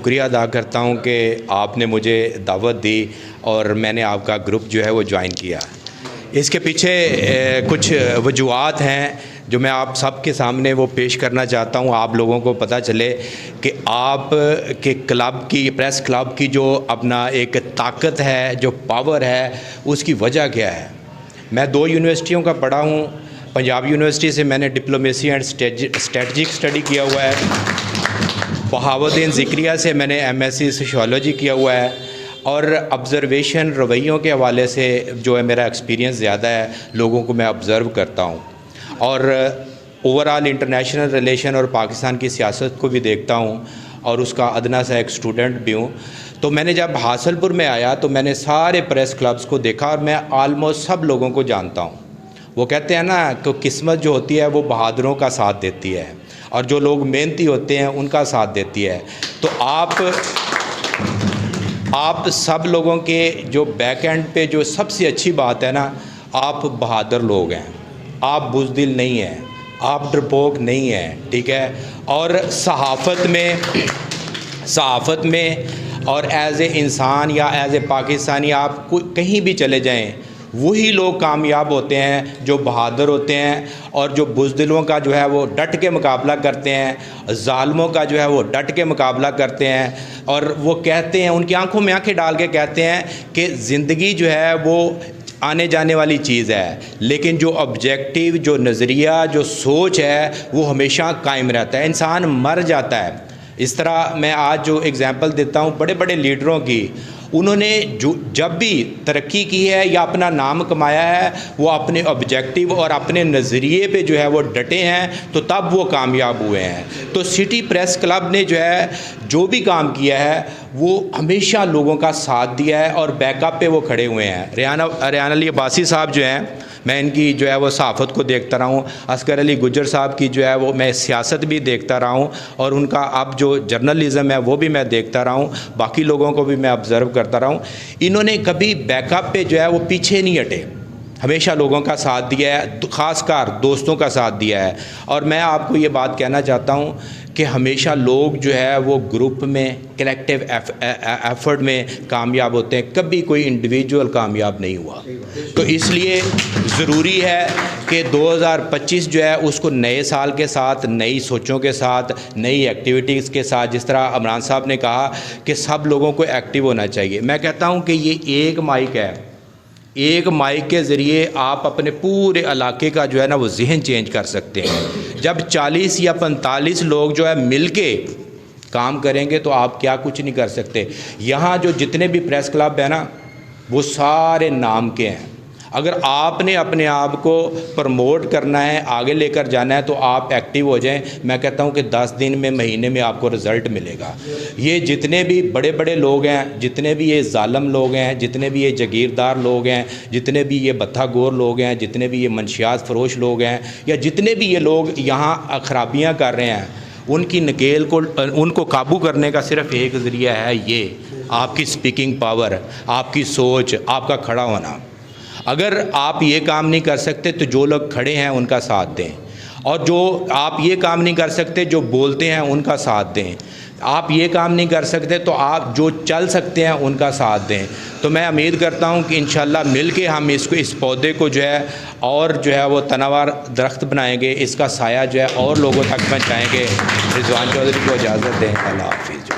شکریہ ادا کرتا ہوں کہ آپ نے مجھے دعوت دی اور میں نے آپ کا گروپ جو ہے وہ جوائن کیا۔ اس کے پیچھے کچھ وجوہات ہیں جو میں آپ سب کے سامنے وہ پیش کرنا چاہتا ہوں، آپ لوگوں کو پتہ چلے کہ آپ کے کلب کی، پریس کلب کی جو اپنا ایک طاقت ہے، جو پاور ہے، اس کی وجہ کیا ہے۔ میں 2 یونیورسٹیوں کا پڑھا ہوں۔ پنجاب یونیورسٹی سے میں نے ڈپلومیسی اینڈ اسٹریٹجک اسٹڈی کیا ہوا ہے۔ بہاؤالدین ذکریہ سے میں نے MSc سوشیولوجی کیا ہوا ہے، اور آبزرویشن رویوں کے حوالے سے جو ہے میرا ایکسپیرینس زیادہ ہے، لوگوں کو میں آبزرو کرتا ہوں، اور اوورآل انٹرنیشنل ریلیشن اور پاکستان کی سیاست کو بھی دیکھتا ہوں، اور اس کا ادنا سا ایک اسٹوڈنٹ بھی ہوں۔ تو میں نے جب حاصل پور میں آیا تو میں نے سارے پریس کلبز کو دیکھا، اور میں آلموسٹ سب لوگوں کو جانتا ہوں۔ وہ کہتے ہیں نا کہ قسمت جو ہوتی ہے وہ بہادروں کا ساتھ دیتی ہے، اور جو لوگ محنتی ہوتے ہیں ان کا ساتھ دیتی ہے۔ تو آپ سب لوگوں کے جو بیک اینڈ پہ جو سب سے اچھی بات ہے نا، آپ بہادر لوگ ہیں، آپ بزدل نہیں ہیں، آپ ڈرپوک نہیں ہیں، ٹھیک ہے۔ اور صحافت میں اور ایز اے انسان یا ایز اے پاکستانی آپ کہیں بھی چلے جائیں، وہی لوگ کامیاب ہوتے ہیں جو بہادر ہوتے ہیں، اور جو بزدلوں کا جو ہے وہ ڈٹ کے مقابلہ کرتے ہیں، ظالموں کا جو ہے وہ ڈٹ کے مقابلہ کرتے ہیں، اور وہ کہتے ہیں، ان کی آنکھوں میں آنکھیں ڈال کے کہتے ہیں کہ زندگی جو ہے وہ آنے جانے والی چیز ہے، لیکن جو آبجیکٹیو، جو نظریہ، جو سوچ ہے وہ ہمیشہ قائم رہتا ہے، انسان مر جاتا ہے۔ اس طرح میں آج جو اگزامپل دیتا ہوں بڑے بڑے لیڈروں کی، انہوں نے جب بھی ترقی کی ہے یا اپنا نام کمایا ہے، وہ اپنے آبجیکٹیو اور اپنے نظریے پہ جو ہے وہ ڈٹے ہیں، تو تب وہ کامیاب ہوئے ہیں۔ تو سٹی پریس کلب نے جو ہے جو بھی کام کیا ہے وہ ہمیشہ لوگوں کا ساتھ دیا ہے، اور بیک اپ پہ وہ کھڑے ہوئے ہیں۔ ریحان علی عباسی صاحب جو ہیں، میں ان کی جو ہے وہ صحافت کو دیکھتا رہا ہوں، اصغر علی گجر صاحب کی جو ہے وہ میں سیاست بھی دیکھتا رہا ہوں، اور ان کا اب جو جرنلزم ہے وہ بھی میں دیکھتا رہا ہوں، باقی لوگوں کو بھی میں آبزرو کرتا رہا ہوں۔ انہوں نے کبھی بیک اپ پہ جو ہے وہ پیچھے نہیں ہٹے، ہمیشہ لوگوں کا ساتھ دیا ہے، خاص کر دوستوں کا ساتھ دیا ہے۔ اور میں آپ کو یہ بات کہنا چاہتا ہوں کہ ہمیشہ لوگ جو ہے وہ گروپ میں، کلیکٹیو ایفرٹ میں کامیاب ہوتے ہیں، کبھی کوئی انڈیویجول کامیاب نہیں ہوا۔ تو اس لیے ضروری ہے کہ 2025 جو ہے اس کو نئے سال کے ساتھ، نئی سوچوں کے ساتھ، نئی ایکٹیویٹیز کے ساتھ، جس طرح عمران صاحب نے کہا کہ سب لوگوں کو ایکٹیو ہونا چاہیے، میں کہتا ہوں کہ یہ ایک مائک ہے، ایک مائک کے ذریعے آپ اپنے پورے علاقے کا جو ہے نا وہ ذہن چینج کر سکتے ہیں۔ جب 40 یا 45 لوگ جو ہے مل کے کام کریں گے تو آپ کیا کچھ نہیں کر سکتے۔ یہاں جو جتنے بھی پریس کلب ہیں نا وہ سارے نام کے ہیں۔ اگر آپ نے اپنے آپ کو پروموٹ کرنا ہے، آگے لے کر جانا ہے، تو آپ ایکٹیو ہو جائیں۔ میں کہتا ہوں کہ 10 دن میں، مہینے میں آپ کو رزلٹ ملے گا۔ یہ جتنے بھی بڑے بڑے لوگ ہیں، جتنے بھی یہ ظالم لوگ ہیں، جتنے بھی یہ جگیردار لوگ ہیں، جتنے بھی یہ بتھا گور لوگ ہیں، جتنے بھی یہ منشیات فروش لوگ ہیں، یا جتنے بھی یہ لوگ یہاں خرابیاں کر رہے ہیں، ان کی نکیل کو، ان کو قابو کرنے کا صرف ایک ذریعہ ہے، یہ آپ کی سپیکنگ پاور، آپ کی سوچ، آپ کا کھڑا ہونا۔ اگر آپ یہ کام نہیں کر سکتے تو جو لوگ کھڑے ہیں ان کا ساتھ دیں، اور جو آپ یہ کام نہیں کر سکتے جو بولتے ہیں ان کا ساتھ دیں۔ آپ یہ کام نہیں کر سکتے تو آپ جو چل سکتے ہیں ان کا ساتھ دیں۔ تو میں امید کرتا ہوں کہ انشاءاللہ مل کے ہم اس پودے کو جو ہے اور جو ہے وہ تناور درخت بنائیں گے، اس کا سایہ جو ہے اور لوگوں تک پہنچائیں گے۔ رضوان چودھری کو اجازت دیں، اللہ حافظ۔